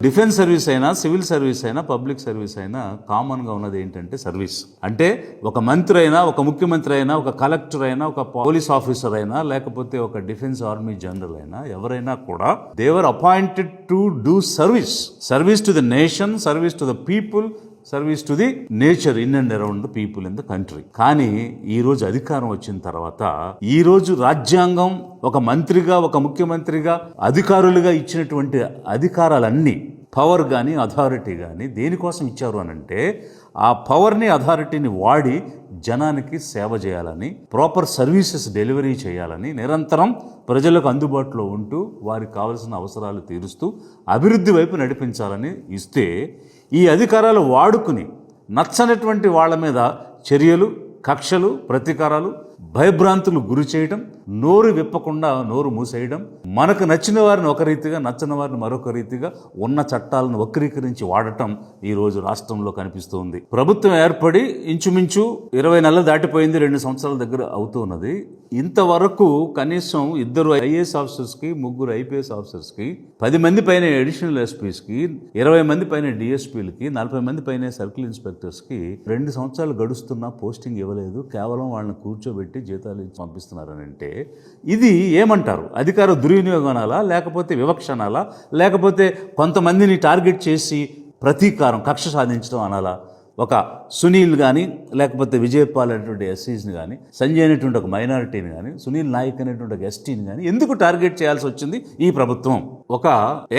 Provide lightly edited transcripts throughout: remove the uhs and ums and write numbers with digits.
Defence service అయినా, civil service అయినా, public service అయినా కామన్గా ఉన్నది ఏంటంటే సర్వీస్. అంటే ఒక మంత్రి అయినా, ఒక ముఖ్యమంత్రి అయినా, ఒక కలెక్టర్ అయినా, ఒక పోలీస్ ఆఫీసర్ అయినా, లేకపోతే ఒక డిఫెన్స్ ఆర్మీ జనరల్ అయినా, ఎవరైనా కూడా they were appointed to do service to the nation, service to the people, service to the nature in and around the people in the country. కానీ ఈ రోజు అధికారం వచ్చిన తర్వాత, ఈ రోజు రాజ్యాంగం ఒక మంత్రిగా, ఒక ముఖ్యమంత్రిగా, అధికారులుగా ఇచ్చినటువంటి అధికారాలన్నీ, పవర్ కానీ అథారిటీ కానీ దేనికోసం ఇచ్చారు అనంటే ఆ పవర్ని, అథారిటీని వాడి జనానికి సేవ చేయాలని, ప్రాపర్ సర్వీసెస్ డెలివరీ చేయాలని, నిరంతరం ప్రజలకు అందుబాటులో ఉంటూ వారికి కావలసిన అవసరాలు తీరుస్తూ అభివృద్ధి వైపు నడిపించాలని ఇస్తే, ఈ అధికారాలు వాడుకుని నచ్చనటువంటి వాళ్ళ మీద చర్యలు, కక్షలు, ప్రతీకారాలు, భయభ్రాంతులు గురి చేయడం, నోరు విప్పకుండా నోరు మూసేయడం, మనకు నచ్చిన వారిని ఒక రీతిగా, నచ్చని వారిని మరొక రీతిగా, ఉన్న చట్టాలను వక్రీకరించి వాడటం ఈరోజు రాష్ట్రంలో కనిపిస్తుంది. ప్రభుత్వం ఏర్పడి ఇంచుమించు 20 నెలలు దాటిపోయింది, 2 సంవత్సరాల దగ్గర అవుతూ ఉన్నది. ఇంతవరకు కనీసం 2 ఐఏఎస్ ఆఫీసర్స్కి, 3 ఐపీఎస్ ఆఫీసర్స్కి, 10 మంది పైన అడిషనల్ ఎస్పీస్కి, 20 మంది పైన డిఎస్పీలకి, 40 మంది పైన సర్కిల్ ఇన్స్పెక్టర్స్కి 2 సంవత్సరాలు గడుస్తున్నా పోస్టింగ్ ఇవ్వలేదు. కేవలం వాళ్ళని కూర్చోబెట్టి జీతాలు ఇచ్చి పంపిస్తున్నారనంటే ఇది ఏమంటారు? అధికార దుర్వినియోగం అనాలా, లేకపోతే వివక్ష అనాలా, లేకపోతే కొంతమందిని టార్గెట్ చేసి ప్రతీకారం, కక్ష సాధించడం అనాలా? ఒక సునీల్ కానీ, లేకపోతే విజయపాల్ అనేటువంటి ఎస్సీస్ని కానీ, సంజయ్ అనేటువంటి ఒక మైనారిటీని కానీ, సునీల్ నాయక్ అనేటువంటి ఒక ఎస్టీని కానీ ఎందుకు టార్గెట్ చేయాల్సి వచ్చింది ఈ ప్రభుత్వం? ఒక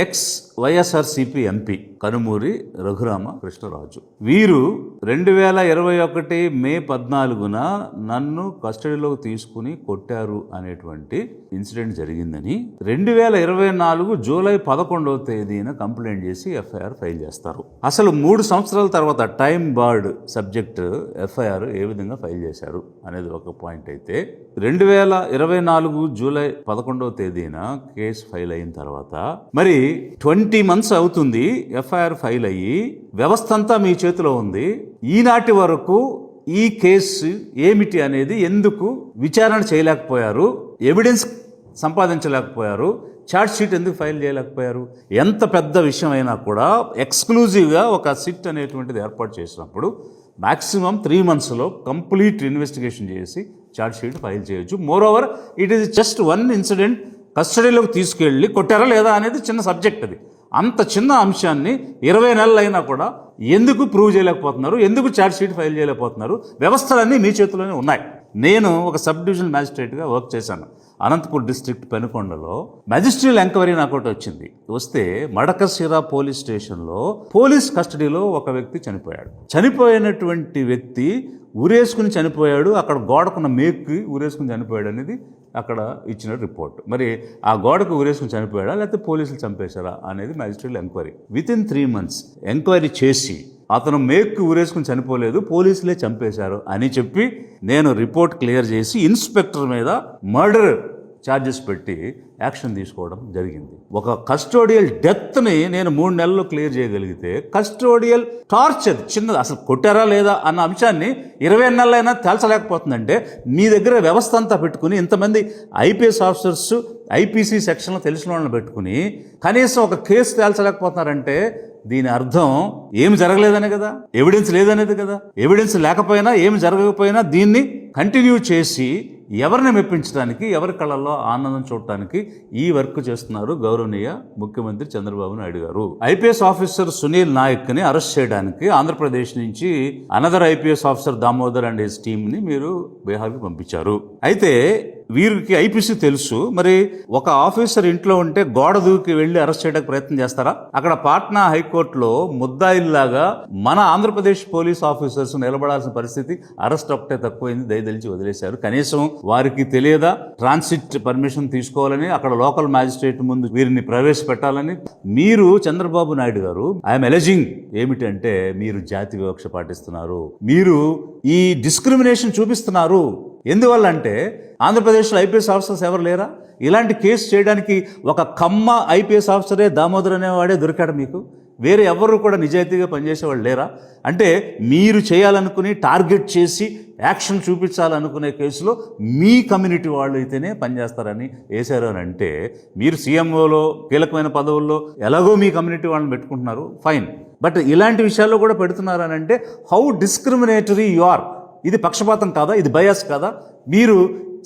ఎక్స్ వైఎస్ఆర్సీపీ ఎంపీ కనుమూరి రఘురామ కృష్ణరాజు, వీరు 2021 మే 14న నన్ను కస్టడీలోకి తీసుకుని కొట్టారు అనేటువంటి ఇన్సిడెంట్ జరిగిందని 2024 జూలై 11వ తేదీన కంప్లైంట్ చేసి ఎఫ్ఐఆర్ ఫైల్ చేస్తారు. అసలు 3 సంవత్సరాల తర్వాత టైం బార్డ్ సబ్జెక్ట్ ఎఫ్ఐఆర్ ఏ విధంగా ఫైల్ చేశారు అనేది ఒక పాయింట్ అయితే, 2024 జూలై 11వ తేదీన కేసు ఫైల్ అయిన తర్వాత మరి 20 months అవుతుంది ఎఫ్ఐఆర్ ఫైల్ అయ్యి, వ్యవస్థ అంతా మీ చేతిలో ఉంది. ఈనాటి వరకు ఈ కేసు ఏమిటి అనేది ఎందుకు విచారణ చేయలేకపోయారు? ఎవిడెన్స్ సంపాదించలేకపోయారు? ఛార్జ్ షీట్ ఎందుకు ఫైల్ చేయలేకపోయారు? ఎంత పెద్ద విషయం అయినా కూడా ఎక్స్క్లూజివ్గా ఒక సిట్ అనేటువంటిది ఏర్పాటు చేసినప్పుడు మ్యాక్సిమం 3 monthsలో కంప్లీట్ ఇన్వెస్టిగేషన్ చేసి ఛార్జ్ షీట్ ఫైల్ చేయొచ్చు. Moreover it is just 1 incident. కస్టడీలోకి తీసుకెళ్ళి కొట్టారా లేదా అనేది చిన్న సబ్జెక్ట్. అది అంత చిన్న అంశాన్ని 20 నెలలు అయినా కూడా ఎందుకు ప్రూవ్ చేయలేకపోతున్నారు? ఎందుకు ఛార్జ్ షీట్ ఫైల్ చేయలేకపోతున్నారు? వ్యవస్థలన్నీ మీ చేతిలోనే ఉన్నాయి. నేను ఒక సబ్ డివిజనల్ మ్యాజిస్ట్రేట్గా వర్క్ చేశాను అనంతపూర్ డిస్ట్రిక్ట్ పెనుకొండలో. మ్యాజిస్ట్రియల్ ఎంక్వైరీ నాకు ఒకటి వచ్చింది. వస్తే మడకశిర పోలీస్ స్టేషన్లో పోలీస్ కస్టడీలో ఒక వ్యక్తి చనిపోయాడు. చనిపోయినటువంటి వ్యక్తి ఊరేసుకుని చనిపోయాడు, అక్కడ గోడకున్న మేక్కి ఊరేసుకుని చనిపోయాడు అనేది అక్కడ ఇచ్చిన రిపోర్ట్. మరి ఆ గోడకు ఊరేసుకుని చనిపోయాడా, లేకపోతే పోలీసులు చంపేశారా అనేది మ్యాజిస్ట్రియల్ ఎంక్వైరీ. వితిన్ 3 months ఎంక్వైరీ చేసి అతను మేక్కి ఊరేసుకుని చనిపోలేదు, పోలీసులే చంపేశారు అని చెప్పి నేను రిపోర్ట్ క్లియర్ చేసి ఇన్స్పెక్టర్ మీద మర్డర్ ఛార్జెస్ పెట్టి యాక్షన్ తీసుకోవడం జరిగింది. ఒక కస్టోడియల్ డెత్ని నేను 3 నెలల్లో క్లియర్ చేయగలిగితే, కస్టోడియల్ టార్చర్ చిన్నది, అసలు కొట్టారా లేదా అన్న అంశాన్ని 20 నెలలైనా తేల్చలేకపోతుందంటే, మీ దగ్గర వ్యవస్థ అంతా పెట్టుకుని ఇంతమంది ఐపీఎస్ ఆఫీసర్స్, ఐపీసీ సెక్షన్లో తెలిసిన వాళ్ళని పెట్టుకుని కనీసం ఒక కేసు తేల్చలేకపోతున్నారంటే దీని అర్థం ఏమి జరగలేదనే కదా, ఎవిడెన్స్ లేదనేది కదా. ఎవిడెన్స్ లేకపోయినా, ఏమి జరగకపోయినా దీన్ని కంటిన్యూ చేసి ఎవరిని మెప్పించడానికి, ఎవరి కళ్ళల్లో ఆనందం చూడటానికి ఈ వర్క్ చేస్తున్నారు గౌరవనీయ ముఖ్యమంత్రి చంద్రబాబు నాయుడు గారు. ఐపీఎస్ ఆఫీసర్ సునీల్ నాయక్ని అరెస్ట్ చేయడానికి ఆంధ్రప్రదేశ్ నుంచి another IPS officer Damodar and his టీమ్ని మీరు బీహార్కి పంపించారు. అయితే వీరికి ఐపీసీ తెలుసు. మరి ఒక ఆఫీసర్ ఇంట్లో ఉంటే గోడ దూకి వెళ్ళి అరెస్ట్ చేయడానికి ప్రయత్నం చేస్తారా? అక్కడ పాట్నా హైకోర్టులో ముద్దాయిల్లాగా మన ఆంధ్రప్రదేశ్ పోలీస్ ఆఫీసర్స్ నిలబడాల్సిన పరిస్థితి, అరెస్ట్ ఒకటే తక్కువైంది, దయదలిచి వదిలేశారు. కనీసం వారికి తెలియదా ట్రాన్సిట్ పర్మిషన్ తీసుకోవాలని, అక్కడ లోకల్ మ్యాజిస్ట్రేట్ ముందు వీరిని ప్రవేశపెట్టాలని? మీరు చంద్రబాబు నాయుడు గారు, ఐఎమ్ ఎలజింగ్ ఏమిటంటే మీరు జాతి వివక్ష పాటిస్తున్నారు, మీరు ఈ డిస్క్రిమినేషన్ చూపిస్తున్నారు. ఎందువల్ల అంటే ఆంధ్రప్రదేశ్లో ఐపీఎస్ ఆఫీసర్స్ ఎవరు లేరా? ఇలాంటి కేసు చేయడానికి ఒక కమ్మ ఐపీఎస్ ఆఫీసరే దామోదర్ అనేవాడే దొరికాడు మీకు. వేరే ఎవరు కూడా నిజాయితీగా పనిచేసేవాళ్ళు లేరా? అంటే మీరు చేయాలనుకుని టార్గెట్ చేసి యాక్షన్ చూపించాలనుకునే కేసులో మీ కమ్యూనిటీ వాళ్ళు అయితేనే పనిచేస్తారని వేశారు అని అంటే, మీరు సీఎంఓలో కీలకమైన పదవుల్లో ఎలాగో మీ కమ్యూనిటీ వాళ్ళని పెట్టుకుంటున్నారు, ఫైన్. బట్ ఇలాంటి విషయాల్లో కూడా పెడుతున్నారని అంటే హౌ డిస్క్రిమినేటరీ యు ఆర్. ఇది పక్షపాతం కాదా? ఇది బయాస్ కాదా? మీరు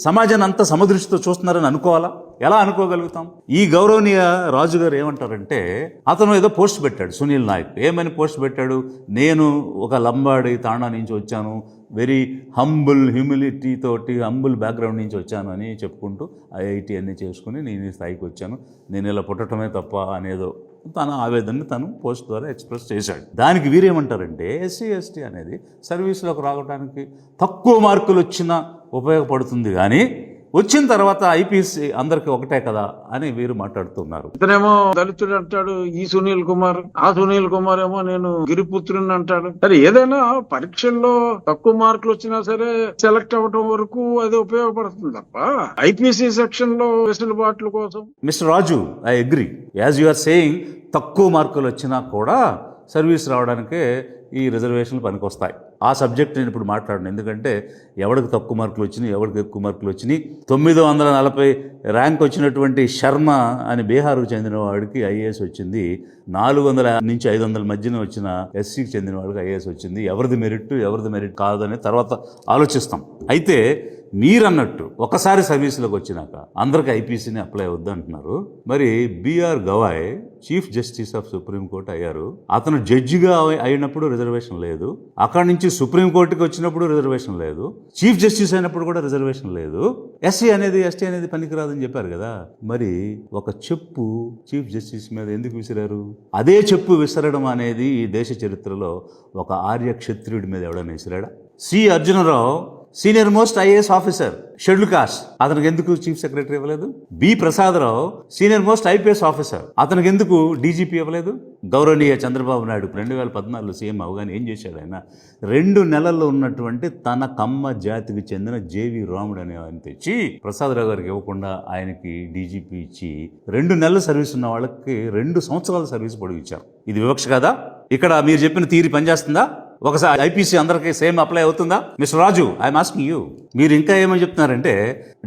సమాజాన్ని అంతా సమదృష్టితో చూస్తున్నారని అనుకోవాలా? ఎలా అనుకోగలుగుతాం? ఈ గౌరవనీయ రాజు గారు ఏమంటారంటే, అతను ఏదో పోస్ట్ పెట్టాడు, సునీల్ నాయక్. ఏమని పోస్ట్ పెట్టాడు? నేను ఒక లంబాడి తాండా నుంచి వచ్చాను, వెరీ హంబుల్ హ్యూమిలిటీ తోటి హంబుల్ బ్యాక్గ్రౌండ్ నుంచి వచ్చాను అని చెప్పుకుంటూ ఐఐటి అన్నీ చేసుకుని నేను ఈ స్థాయికి వచ్చాను, నేను ఇలా పుట్టడమే తప్ప అనేదో తన ఆవేదనని తను పోస్ట్ ద్వారా ఎక్స్ప్రెస్ చేశాడు. దానికి వీరేమంటారంటే, ఎస్సీ ఎస్టీ అనేది సర్వీస్లోకి రావడానికి తక్కువ మార్కులు వచ్చినా ఉపయోగపడుతుంది, కానీ వచ్చిన తర్వాత ఐపీఎస్సీ అందరికి ఒకటే కదా అని వీరు మాట్లాడుతున్నారు. ఇతనేమో దళితుడు అంటాడు, ఈ సునీల్ కుమార్, ఆ సునీల్ కుమార్ ఏమో నేను గిరిపుత్రుని అంటాడు. సరే, ఏదైనా పరీక్షల్లో తక్కువ మార్కులు వచ్చినా సరే సెలెక్ట్ అవ్వడం వరకు అది ఉపయోగపడుతుంది తప్ప ఐపీఎస్సీ సెక్షన్ లో వెసులుబాట్ల కోసం. Mister Raju, I agree. As you are saying, తక్కువ మార్కులు వచ్చినా కూడా సర్వీస్ రావడానికే ఈ రిజర్వేషన్లు పనికొస్తాయి. ఆ సబ్జెక్ట్ నేను ఇప్పుడు మాట్లాడను, ఎందుకంటే ఎవరికి తక్కువ మార్కులు వచ్చినాయి, ఎవరికి ఎక్కువ మార్కులు వచ్చినాయి. 940 ర్యాంక్ వచ్చినటువంటి శర్మ అని బీహార్కు చెందిన వాడికి ఐఏఎస్ వచ్చింది. 400 నుంచి 500 మధ్యన వచ్చిన ఎస్సీకి చెందిన వాడికి ఐఏఎస్ వచ్చింది. ఎవరిది మెరిట్ కాదని తర్వాత ఆలోచిస్తాం. అయితే మీరన్నట్టు ఒకసారి సర్వీసులోకి వచ్చినాక అందరికి ఐపీసీని అప్లై అవుద్దు అంటున్నారు. మరి BR Gavai chief justice of supreme court అయ్యారు. అతను జడ్జిగా అయినప్పుడు రిజర్వేషన్ లేదు, అక్కడి నుంచి సుప్రీంకోర్టుకి వచ్చినప్పుడు రిజర్వేషన్ లేదు, చీఫ్ జస్టిస్ అయినప్పుడు కూడా రిజర్వేషన్ లేదు. ఎస్సీ అనేది ఎస్టీ అనేది పనికిరాదని చెప్పారు కదా. మరి ఒక చెప్పు చీఫ్ జస్టిస్ మీద ఎందుకు విసిరారు? అదే చెప్పు విసరడం అనేది ఈ దేశ చరిత్రలో ఒక ఆర్య క్షత్రియుడి మీద ఎవడైనా విసిరాడా? C Arjunarao senior most IAS officer, schedule caste, అతనికి ఎందుకు చీఫ్ సెక్రటరీ ఇవ్వలేదు? B Prasadarao senior most IPS officer, అతనికి ఎందుకు డీజీపీ ఇవ్వలేదు? గౌరవనీయ చంద్రబాబు నాయుడు 2014 సీఎం అవగానే ఏం చేశాడు ఆయన? 2 నెలల్లో ఉన్నటువంటి తన కమ్మ జాతికి చెందిన జేవి రాముడు అనే ఆయన తెచ్చి ప్రసాదరావు గారికి ఇవ్వకుండా ఆయనకి డీజీపీ ఇచ్చి 2 నెలల సర్వీస్ ఉన్న వాళ్ళకి 2 సంవత్సరాల సర్వీస్ పొడిగించారు. ఇది వివక్ష కాదా? ఇక్కడ మీరు చెప్పిన తీరు పనిచేస్తుందా? ఒకసారి ఐపీసీ అందరికీ సేమ్ అప్లై అవుతుందా? Mister Raju, I'm asking you. మీరు ఇంకా ఏమని చెప్తున్నారంటే,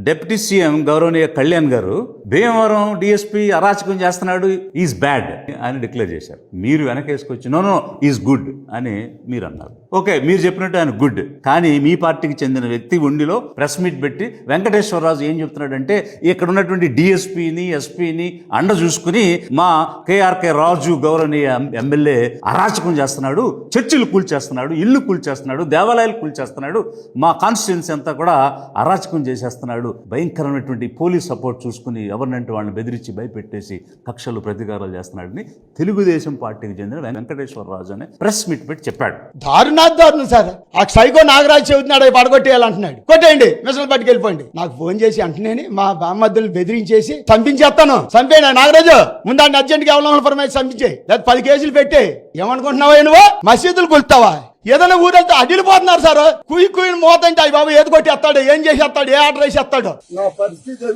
డిప్యూటీ సీఎం గౌరవనీయ కళ్యాణ్ గారు భీమవరం డిఎస్పీ అరాచకం చేస్తున్నాడు, ఈజ్ బ్యాడ్ అని డిక్లేర్ చేశారు. మీరు వెనకేసుకొచ్చి నో ఈజ్ గుడ్ అని మీరు అన్నారు. ఓకే, మీరు చెప్పినట్టు ఆయన గుడ్, కానీ మీ పార్టీకి చెందిన వ్యక్తి ఉండిలో ప్రెస్ మీట్ పెట్టి వెంకటేశ్వరరాజు ఏం చెప్తున్నాడంటే, ఇక్కడ ఉన్నటువంటి డిఎస్పీని ఎస్పీని అండ చూసుకుని మా కేఆర్కే రాజు గౌరవనీయ ఎమ్మెల్యే అరాచకం చేస్తున్నాడు, చర్చిలు కూల్చేస్తున్నాడు, ఇల్లు కూల్చేస్తున్నాడు, దేవాలయాలు కూల్చేస్తున్నాడు, మా కాన్స్టిట్యున్సీ అంతా కూడా అరాచకం చేసేస్తున్నాడు, భయంకరమైనటువంటి పోలీస్ సపోర్ట్ చూసుకుని ఎవరినంటే వాళ్ళని బెదిరించి భయపెట్టేసి కక్షలు ప్రతీకారాలు చేస్తున్నాడని తెలుగుదేశం పార్టీకి చెందిన వెంకటేశ్వరరాజు అనే ప్రెస్ మీట్ పెట్టి చెప్పాడు. దారుణాదారుణం సార్. ఆ సైకో నాగరాజు చెబుతున్నాడు, పడగొట్టేయాలంటున్నాడు. కొట్టేయండి, మిషన్ పట్టుకెళ్ళిపోండి. నాకు ఫోన్ చేసి అంటేనే మా బామ్మద్దులు బెదిరించేసి చంపించేస్తాను. చంపేనా నాగరాజు? ముందాన్ని అర్జెంట్గా ఎవరి ఫర్మేసి చంపించే, లేదా 10 కేసులు పెట్టే. ఏమనుకుంటున్నావా నువ్వు? మసీదులు కొలుస్తావా? ఏదైనా ఊరంతా అడిలిపోతున్నారు సార్. కుయ్యిని మోతంటే అయ్యి బాబు ఏది కొట్టేస్తాడు, ఏం చేసేస్తాడు, ఏ ఆర్డర్ వేసేస్తాడు. నా పరిస్థితి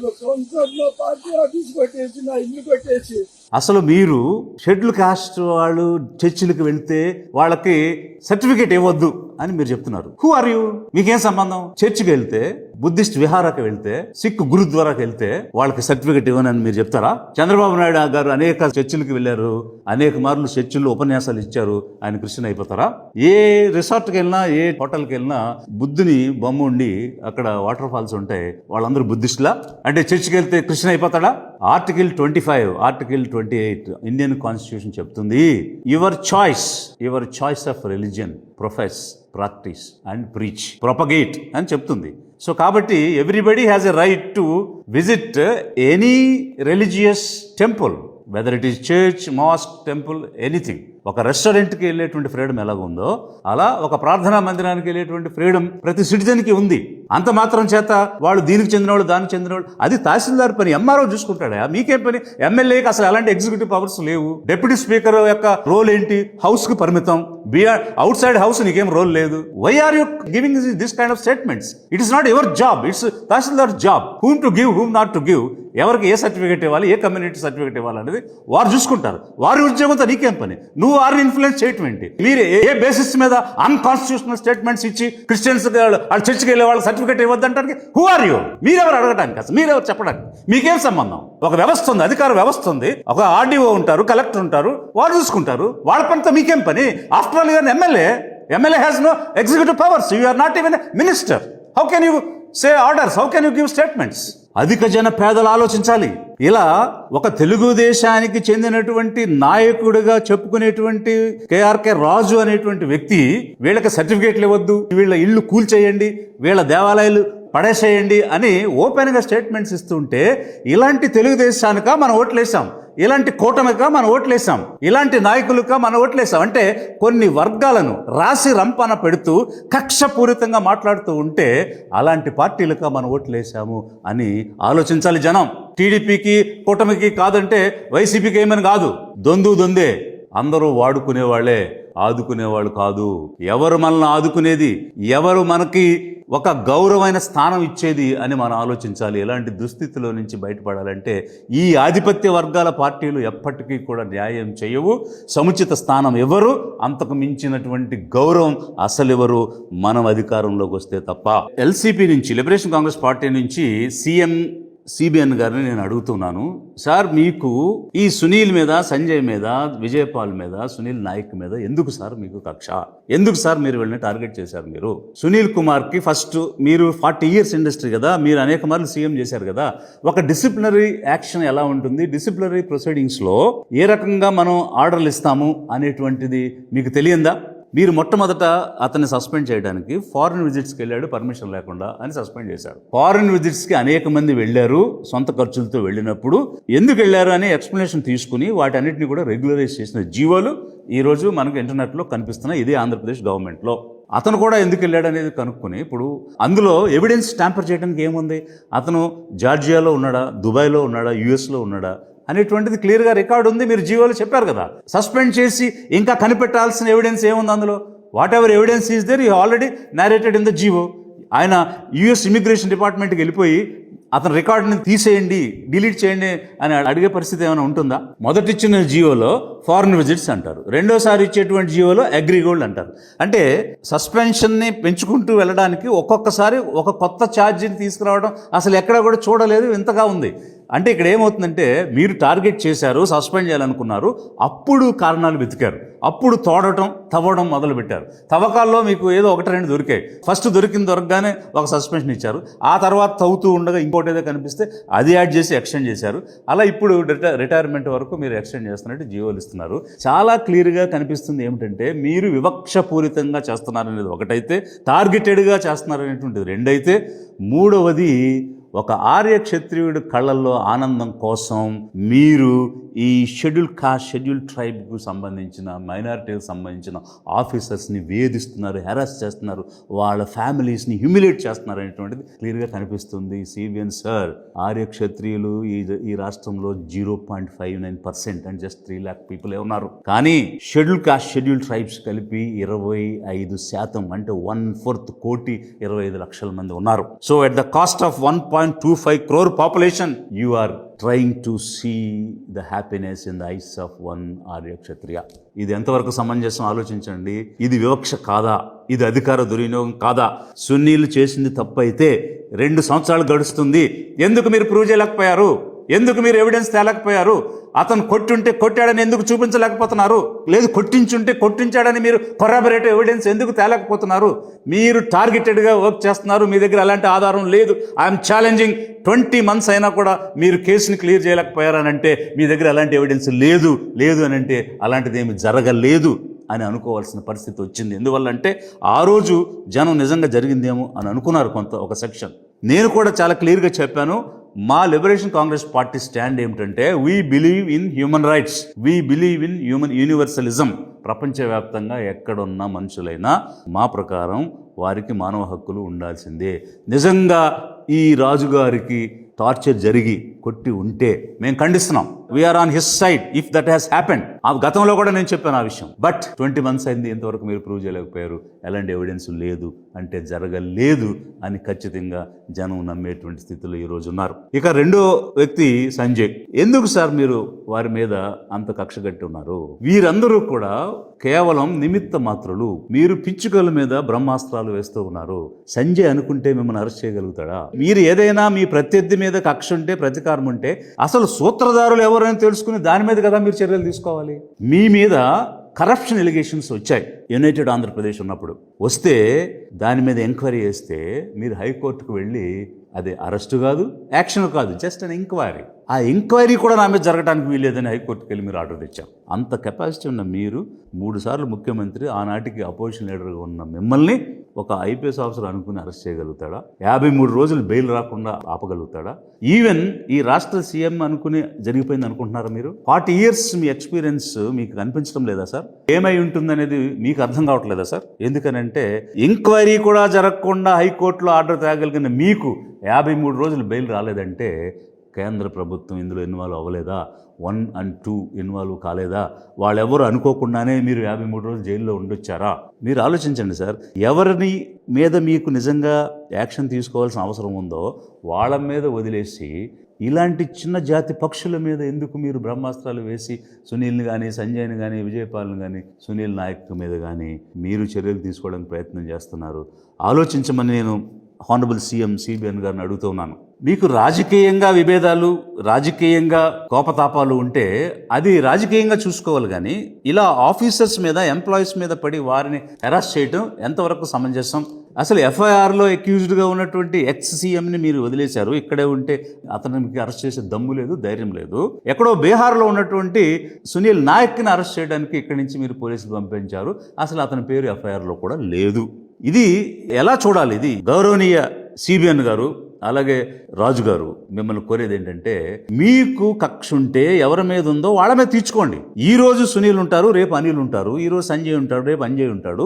పార్టీ ఆఫీస్ కొట్టేసి, నా ఇల్లు కొట్టేసి. అసలు మీరు షెడ్యూల్ కాస్ట్ వాళ్ళు చర్చిలకు వెళ్తే వాళ్ళకి సర్టిఫికేట్ ఇవ్వద్దు అని మీరు చెప్తున్నారు. Who are you? మీకేం సంబంధం? చర్చికి వెళ్తే, బుద్ధిస్ట్ విహారాకి వెళ్తే, సిక్ గురుద్వారాకి వెళ్తే వాళ్ళకి సర్టిఫికేట్ ఇవ్వనని మీరు చెప్తారా? చంద్రబాబు నాయుడు గారు అనేక చర్చిలకు వెళ్ళారు, అనేక మార్లు చర్చిల్లో ఉపన్యాసాలు ఇచ్చారు, ఆయన క్రిస్టియన్ అయిపోతారా? ఏ రిసార్ట్కి వెళ్ళినా, ఏ హోటల్కి వెళ్ళినా బుద్ధుని బొమ్మ ఉండి అక్కడ వాటర్ ఫాల్స్ ఉంటాయి, వాళ్ళందరూ బుద్ధిస్టులా? అంటే చర్చికి వెళ్తే క్రిస్టియన్ అయిపోతాడా? ఆర్టికల్ 25, ఆర్టికల్ 28 ఇండియన్ కాన్స్టిట్యూషన్ చెప్తుంది, your choice of religion, profess, practice and preach, propagate అని చెప్తుంది. సో కాబట్టి everybody has a right to visit any religious temple. Whether it is church, mosque, temple, anything. ఒక రెస్టారెంట్కి వెళ్ళేటువంటి freedom ఎలాగుందో అలా ఒక ప్రార్థనా మందిరానికి వెళ్ళేటువంటి ఫ్రీడమ్ ప్రతి సిటిజన్కి ఉంది. అంత మాత్రం చేత వాళ్ళు దీనికి చెందినవాళ్ళు దానికి చెందినవాళ్ళు అది తహసీల్దార్ పని, ఎంఆర్ఓ చూసుకుంటాడా? మీకేం పని? ఎమ్మెల్యేకి అసలు అలాంటి ఎగ్జిక్యూటివ్ పవర్స్ లేవు. డిప్యూటీ స్పీకర్ యొక్క రోల్ ఏంటి? హౌస్ కి పరిమితం. బియాండ్ అవుట్ సైడ్ హౌస్ నీకేం రోల్ లేదు. Why are you giving this kind of statements? It is not your job, it's tahsildar job. Whom to give, whom not to give, ఎవరికి ఏ certificate ఇవ్వాలి, ఏ community certificate ఇవ్వాలి అనేది వారు చూసుకుంటారు. వారి ఉద్యోగంతో నీకేం పని? నువ్వు వారిని ఇన్ఫ్లుయెన్స్ చేయటం ఏంటి? మీరు ఏ బేసిస్ మీద అన్కాన్స్టిట్యూషనల్ స్టేట్మెంట్స్ ఇచ్చి క్రిస్టియన్స్ వాళ్ళు చర్చికి వెళ్ళే వాళ్ళకి సర్టిఫికేట్ ఇవ్వద్దంటానికి హూ ఆర్ యూ? మీరెవరు అడగడానికి? అసలు మీరెవరు చెప్పడానికి? మీకేం సంబంధం? ఒక వ్యవస్థ ఉంది, అధికార వ్యవస్థ ఉంది, ఒక ఆర్డీఓ ఉంటారు, కలెక్టర్ ఉంటారు, వాళ్ళు చూసుకుంటారు. వాళ్ళ పనితో మీకేం పని? After all your MLA has no executive powers. You are not even minister. How can you say orders? How can you give statements? అధిక జన పేదలు ఆలోచించాలి. ఇలా ఒక తెలుగుదేశానికి చెందినటువంటి నాయకుడిగా చెప్పుకునేటువంటి కేఆర్కే రాజు అనేటువంటి వ్యక్తి వీళ్ళకి సర్టిఫికేట్లు ఇవ్వద్దు, వీళ్ళ ఇళ్ళు కూల్చేయండి, వీళ్ళ దేవాలయాలు పడేసేయండి అని ఓపెన్ గా స్టేట్మెంట్స్ ఇస్తుంటే ఇలాంటి తెలుగుదేశానిక మనం ఓట్లేసాం, ఇలాంటి కూటమిగా మనం ఓట్లేసాం, ఇలాంటి నాయకులుగా మనం ఓట్లేసాం అంటే కొన్ని వర్గాలను రాసి రంపన పెడుతూ కక్షపూరితంగా మాట్లాడుతూ ఉంటే అలాంటి పార్టీలుగా మనం ఓట్లేసాము అని ఆలోచించాలి జనం. టీడీపీకి కూటమికి కాదంటే వైసీపీకి ఏమని కాదు, దొందే. అందరూ వాడుకునేవాళ్లే, ఆదుకునేవాళ్ళు కాదు. ఎవరు మనల్ని ఆదుకునేది, ఎవరు మనకి ఒక గౌరవమైన స్థానం ఇచ్చేది అని మనం ఆలోచించాలి. ఎలాంటి దుస్థితిలో నుంచి బయటపడాలంటే ఈ ఆధిపత్య వర్గాల పార్టీలు ఎప్పటికీ కూడా న్యాయం చేయవు, సముచిత స్థానం ఎవరు, అంతకు మించినటువంటి గౌరవం అసలు ఎవరు మనం అధికారంలోకి వస్తే తప్ప. ఎల్సీపీ నుంచి, లిబరేషన్ కాంగ్రెస్ పార్టీ నుంచి సీఎం సిబిఎన్ గారిని నేను అడుగుతున్నాను, సార్ మీకు ఈ సునీల్ మీద, సంజయ్ మీద, విజయపాల్ మీద, సునీల్ నాయక్ మీద ఎందుకు సార్ మీకు కక్ష? ఎందుకు సార్ మీరు వీళ్ళని టార్గెట్ చేశారు? మీరు సునీల్ కుమార్ కి ఫస్ట్ మీరు 40 years ఇండస్ట్రీ కదా, మీరు అనేక మార్లు సీఎం చేశారు కదా, ఒక డిసిప్లినరీ యాక్షన్ ఎలా ఉంటుంది, డిసిప్లినరీ ప్రొసీడింగ్స్ లో ఏ రకంగా మనం ఆర్డర్లు ఇస్తాము అనేటువంటిది మీకు తెలియందా? మీరు మొట్టమొదట అతన్ని సస్పెండ్ చేయడానికి ఫారిన్ విజిట్స్కి వెళ్ళాడు పర్మిషన్ లేకుండా అని సస్పెండ్ చేశాడు. ఫారిన్ విజిట్స్కి అనేక మంది వెళ్ళారు సొంత ఖర్చులతో వెళ్ళినప్పుడు, ఎందుకు వెళ్ళారు అనే ఎక్స్ప్లెనేషన్ తీసుకుని వాటన్నిటిని కూడా రెగ్యులరైజ్ చేసిన జీవోలు ఈరోజు మనకు ఇంటర్నెట్లో కనిపిస్తున్నాయి. ఇది ఆంధ్రప్రదేశ్ గవర్నమెంట్లో. అతను కూడా ఎందుకు వెళ్ళాడు అనేది కనుక్కొని ఇప్పుడు అందులో ఎవిడెన్స్ ట్యాంపర్ చేయడానికి ఏముంది? అతను జార్జియాలో ఉన్నాడా, దుబాయ్లో ఉన్నాడా, యుఎస్లో ఉన్నాడా అనేటువంటిది క్లియర్గా రికార్డు ఉంది. మీరు జీవోలు చెప్పారు కదా. సస్పెండ్ చేసి ఇంకా కనిపెట్టాల్సిన ఎవిడెన్స్ ఏముంది అందులో? Whatever evidence is there you already narrated in the GO. ఆయన యుఎస్ ఇమిగ్రేషన్ డిపార్ట్మెంట్కి వెళ్ళిపోయి అతని రికార్డుని తీసేయండి, డిలీట్ చేయండి అని అడిగే పరిస్థితి ఏమైనా ఉంటుందా? మొదటి ఇచ్చిన జీవోలో ఫారిన్ విజిట్స్ అంటారు, రెండోసారి ఇచ్చేటువంటి జీవోలో అగ్రిగోల్డ్ అంటారు. అంటే సస్పెన్షన్ని పెంచుకుంటూ వెళ్ళడానికి ఒక్కొక్కసారి ఒక కొత్త ఛార్జీని తీసుకురావడం అసలు ఎక్కడ కూడా చూడలేదు, ఇంతగా ఉంది. అంటే ఇక్కడ ఏమవుతుందంటే మీరు టార్గెట్ చేశారు, సస్పెండ్ చేయాలనుకున్నారు, అప్పుడు కారణాలు వెతికారు, అప్పుడు తవ్వడం మొదలుపెట్టారు. తవ్వకాల్లో మీకు ఏదో 1-2 దొరికాయి. ఫస్ట్ దొరకగానే ఒక సస్పెన్షన్ ఇచ్చారు, ఆ తర్వాత తవ్వుతూ ఉండగా ఇంకోటి ఏదో కనిపిస్తే అది యాడ్ చేసి ఎక్స్టెండ్ చేశారు. అలా ఇప్పుడు రిటైర్మెంట్ వరకు మీరు ఎక్స్టెండ్ చేస్తున్నట్టు జీవోలు ఇస్తున్నారు. చాలా క్లియర్గా కనిపిస్తుంది ఏమిటంటే మీరు వివక్షపూరితంగా చేస్తున్నారనేది ఒకటైతే, టార్గెటెడ్గా చేస్తున్నారనేటువంటిది రెండైతే, మూడవది ఒక ఆర్య క్షత్రియుడి కళ్ళల్లో ఆనందం కోసం మీరు ఈ షెడ్యూల్ కాస్ట్, షెడ్యూల్ ట్రైబ్కు సంబంధించిన, మైనారిటీకి సంబంధించిన ఆఫీసర్స్ని వేధిస్తున్నారు, హెరాస్ చేస్తున్నారు, వాళ్ళ ఫ్యామిలీస్ని హ్యూమిలేట్ చేస్తున్నారు అనేటువంటిది క్లియర్గా కనిపిస్తుంది. సిబిఎన్ సార్, ఆర్య క్షత్రియులు ఈ రాష్ట్రంలో 0.59% అంటే జస్ట్ 3 lakh పీపుల్ ఉన్నారు. కానీ షెడ్యూల్ కాస్ట్, షెడ్యూల్ ట్రైబ్స్ కలిపి 25% అంటే 1/4 కోటి 25 లక్షల మంది ఉన్నారు. So at the cost of 1.25 crore population, you are trying to see the happiness in the eyes of one Arya Kshatriya. ఇది ఎంతవరకు సమంజసం ఆలోచించండి. ఇది వివక్ష కాదా? ఇది అధికార దుర్వినియోగం కాదా? సున్నీలు చేసింది తప్పైతే 2 సంవత్సరాలు గడుస్తుంది, ఎందుకు మీరు ప్రూవ్ చేయలేకపోయారు? ఎందుకు మీరు ఎవిడెన్స్ తేలేకపోయారు? అతను కొట్టుంటే కొట్టాడని ఎందుకు చూపించలేకపోతున్నారు? లేదు కొట్టించుంటే కొట్టించాడని మీరు కొరాబరేటివ్ ఎవిడెన్స్ ఎందుకు తేలేకపోతున్నారు? మీరు టార్గెటెడ్గా వర్క్ చేస్తున్నారు, మీ దగ్గర అలాంటి ఆధారం లేదు. ఐఎమ్ ఛాలెంజింగ్, 20 months అయినా కూడా మీరు కేసుని క్లియర్ చేయలేకపోయారనంటే మీ దగ్గర అలాంటి ఎవిడెన్స్ లేదు అని అంటే అలాంటిది ఏమి జరగలేదు అని అనుకోవాల్సిన పరిస్థితి వచ్చింది. ఎందువల్ల అంటే ఆ రోజు జనం నిజంగా జరిగిందేమో అని అనుకున్నారు ఒక సెక్షన్. నేను కూడా చాలా క్లియర్గా చెప్పాను, మా లిబరేషన్ కాంగ్రెస్ పార్టీ స్టాండ్ ఏమిటంటే we believe in human rights, we believe in human universalism. ప్రపంచవ్యాప్తంగా ఎక్కడున్న మనుషులైనా మా ప్రకారం వారికి మానవ హక్కులు ఉండాల్సిందే. నిజంగా ఈ రాజుగారికి టార్చర్ జరిగి కొట్టి ఉంటే మేము ఖండిస్తున్నాం. We are on his side if that has happened. ఆ గతంలో కూడా నేను చెప్పాను ఆ విషయం. బట్ 20 months అయింది, ఇంతవరకు మీరు ప్రూవ్ చేయలేకపోయారు. ఎలాంటి ఎవిడెన్స్ లేదు అంటే జరగలేదు అని ఖచ్చితంగా జనం నమ్మేటువంటి స్థితిలో ఈరోజు ఉన్నారు. ఇక రెండో వ్యక్తి సంజయ్. ఎందుకు సార్ మీరు వారి మీద అంత కక్ష కట్టి ఉన్నారు? వీరందరూ కూడా కేవలం నిమిత్త మాత్రులు. మీరు పిచ్చుకల మీద బ్రహ్మాస్త్రాలు వేస్తూ ఉన్నారు. సంజయ్ అనుకుంటే మిమ్మల్ని అరెస్ట్ చేయగలుగుతాడా? మీరు ఏదైనా మీ ప్రత్యర్థి మీద కక్ష ఉంటే, ప్రతీకారం ఉంటే అసలు సూత్రధారులు ఎవరైనా తెలుసుకుని దాని మీద కదా మీరు చర్యలు తీసుకోవాలి. మీ మీద కరప్షన్ ఎలిగేషన్స్ వచ్చాయి యునైటెడ్ ఆంధ్రప్రదేశ్ ఉన్నప్పుడు. వస్తే దాని మీద ఎంక్వైరీ చేస్తే మీరు హైకోర్టుకు వెళ్ళి అది అరెస్టు కాదు, యాక్షన్ కాదు, జస్ట్ అన్ ఎంక్వైరీ. ఆ ఎంక్వైరీ కూడా నా మీద జరగడానికి వీల్లేదని హైకోర్టుకి వెళ్ళి మీరు ఆర్డర్ తెచ్చాం. అంత కెపాసిటీ ఉన్న మీరు 3 సార్లు ముఖ్యమంత్రి, ఆనాటికి అపోజిషన్ లీడర్గా ఉన్న మిమ్మల్ని ఒక ఐపీఎస్ ఆఫీసర్ అనుకుని అరెస్ట్ చేయగలుగుతాడా? 53 రోజులు బెయిల్ రాకుండా ఆపగలుగుతాడా? ఈవెన్ ఈ రాష్ట్ర సీఎం అనుకుని జరిగిపోయింది అనుకుంటున్నారా మీరు? 40 years మీ ఎక్స్పీరియన్స్ మీకు కనిపించడం లేదా సార్? ఏమై ఉంటుందనేది మీకు అర్థం కావట్లేదా సార్? ఎందుకనంటే ఎంక్వైరీ కూడా జరగకుండా హైకోర్టులో ఆర్డర్ తేగలిగిన మీకు 53 రోజులు బెయిల్ రాలేదంటే కేంద్ర ప్రభుత్వం ఇందులో ఇన్వాల్వ్ అవ్వలేదా? 1 and 2 ఇన్వాల్వ్ కాలేదా? వాళ్ళెవరు అనుకోకుండానే మీరు 53 రోజులు జైల్లో ఉండొచ్చారా? మీరు ఆలోచించండి సార్. ఎవరిని మీద మీకు నిజంగా యాక్షన్ తీసుకోవాల్సిన అవసరం ఉందో వాళ్ళ మీద వదిలేసి ఇలాంటి చిన్న జాతి పక్షుల మీద ఎందుకు మీరు బ్రహ్మాస్త్రాలు వేసి సునీల్ని కానీ, సంజయ్ని కానీ, విజయపాల్ని కానీ, సునీల్ నాయక్ మీద కానీ మీరు చర్యలు తీసుకోవడానికి ప్రయత్నం చేస్తున్నారు? ఆలోచించమని నేను హానరబుల్ సీఎం సిబిఎన్ గారిని అడుగుతున్నాను. మీకు రాజకీయంగా విభేదాలు, రాజకీయంగా కోపతాపాలు ఉంటే అది రాజకీయంగా చూసుకోవాలి, కానీ ఇలా ఆఫీసర్స్ మీద, ఎంప్లాయీస్ మీద పడి వారిని హెరాస్ చేయడం ఎంతవరకు సమంజసం? అసలు ఎఫ్ఐఆర్లో అక్యూజ్డ్గా ఉన్నటువంటి ఎక్స్ సీఎంని మీరు వదిలేశారు. ఇక్కడే ఉంటే అతనికి అరెస్ట్ చేసే దమ్ము లేదు, ధైర్యం లేదు. ఎక్కడో బీహార్లో ఉన్నటువంటి సునీల్ నాయక్ని అరెస్ట్ చేయడానికి ఇక్కడి నుంచి మీరు పోలీసులు పంపించారు. అసలు అతని పేరు ఎఫ్ఐఆర్లో కూడా లేదు. ఇది ఎలా చూడాలి? ఇది గౌరవనీయ సిబిఎన్ గారు, అలాగే రాజు గారు, మిమ్మల్ని కోరేది ఏంటంటే మీకు కక్ష ఉంటే ఎవరి మీద ఉందో వాళ్ళ మీద తీర్చుకోండి. ఈ రోజు సునీల్ ఉంటారు, రేపు అనిల్ ఉంటారు, ఈ రోజు సంజయ్ ఉంటాడు, రేపు అంజయ్ ఉంటాడు.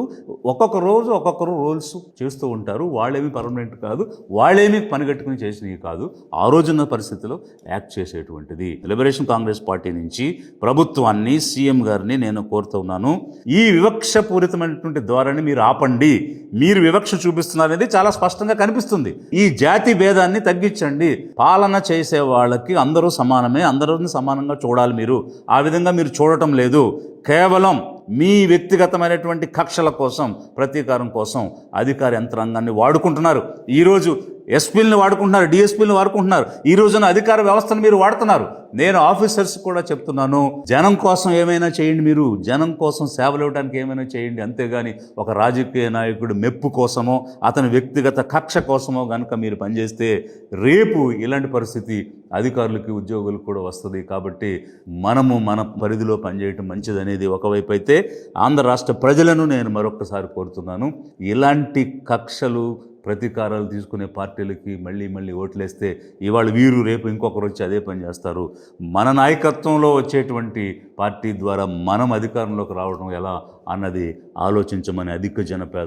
ఒక్కొక్క రోజు ఒక్కొక్కరు రోల్స్ చేస్తూ ఉంటారు. వాళ్ళేమి పర్మనెంట్ కాదు, వాళ్ళేమి పనిగట్టుకుని చేసినవి కాదు. ఆ రోజున్న పరిస్థితిలో యాక్ట్ చేసేటువంటిది. లిబరేషన్ కాంగ్రెస్ పార్టీ నుంచి ప్రభుత్వాన్ని, సీఎం గారిని నేను కోరుతూ ఉన్నాను, ఈ వివక్షపూరితమైనటువంటి ధోరణి మీరు ఆపండి. మీరు వివక్ష చూపిస్తున్నారనేది చాలా స్పష్టంగా కనిపిస్తుంది. ఈ జాతి భేదాన్ని తగ్గించండి. పాలన చేసే వాళ్ళకి అందరూ సమానమే, అందరిని సమానంగా చూడాలి. మీరు ఆ విధంగా మీరు చూడటం లేదు. కేవలం మీ వ్యక్తిగతమైనటువంటి కక్షల కోసం, ప్రతీకారం కోసం అధికార యంత్రాంగాన్ని వాడుకుంటున్నారు. ఈరోజు ఎస్పీలను వాడుకుంటున్నారు, డిఎస్పీలను వాడుకుంటున్నారు. ఈ రోజున అధికార వ్యవస్థను మీరు వాడుతున్నారు. నేను ఆఫీసర్స్ కూడా చెప్తున్నాను, జనం కోసం ఏమైనా చేయండి. మీరు జనం కోసం సేవలు ఇవ్వడానికి ఏమైనా చేయండి. అంతేగాని ఒక రాజకీయ నాయకుడు మెప్పు కోసమో, అతని వ్యక్తిగత కక్ష కోసమో కనుక మీరు పనిచేస్తే రేపు ఇలాంటి పరిస్థితి అధికారులకి, ఉద్యోగులకు కూడా వస్తుంది. కాబట్టి మనము మన పరిధిలో పనిచేయటం మంచిదనేది ఒకవైపు అయితే, ఆంధ్ర రాష్ట్ర ప్రజలను నేను మరొకసారి కోరుతున్నాను, ఇలాంటి కక్షలు, ప్రతీకారాలు తీసుకునే పార్టీలకి మళ్ళీ మళ్ళీ ఓట్లేస్తే ఇవాళ వీరు రేపు ఇంకొకరు వచ్చి అదే పని చేస్తారు. మన నాయకత్వంలో వచ్చేటువంటి పార్టీ ద్వారా మనం అధికారంలోకి రావడం ఎలా అన్నది ఆలోచించమని అధిక జనపేద